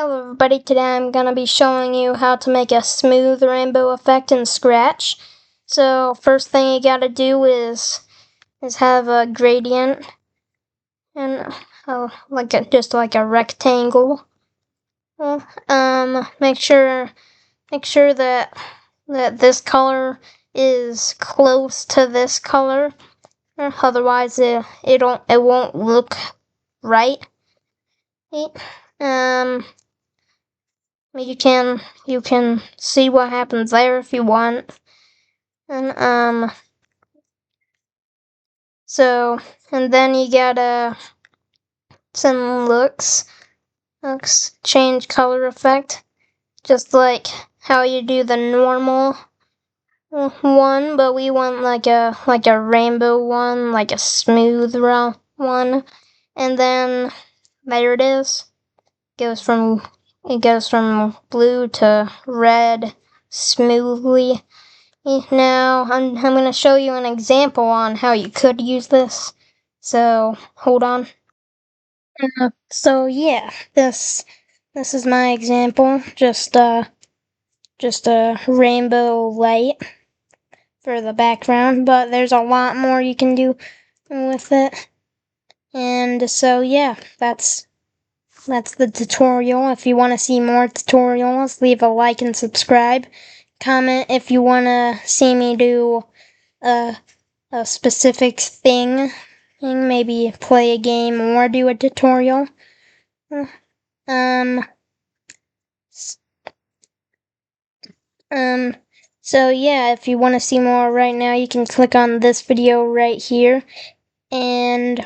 Hello everybody, today I'm going to be showing you how to make a smooth rainbow effect in Scratch. So first thing you gotta do is have a gradient and just like a rectangle. Make sure that this color is close to this color, otherwise it won't look right. You can see what happens there if you want. And and then you gotta some looks change color effect, just like how you do the normal one, but we want like a rainbow one, like a smooth one. And then there it is. It goes from blue to red smoothly. Now I'm going to show you an example on how you could use this. So hold on. So yeah, this is my example. Just a rainbow light for the background, but there's a lot more you can do with it. And so yeah, that's the tutorial. If you want to see more tutorials, leave a like and subscribe. Comment if you want to see me do a specific thing, maybe play a game or do a tutorial. So yeah, if you want to see more right now, you can click on this video right here, and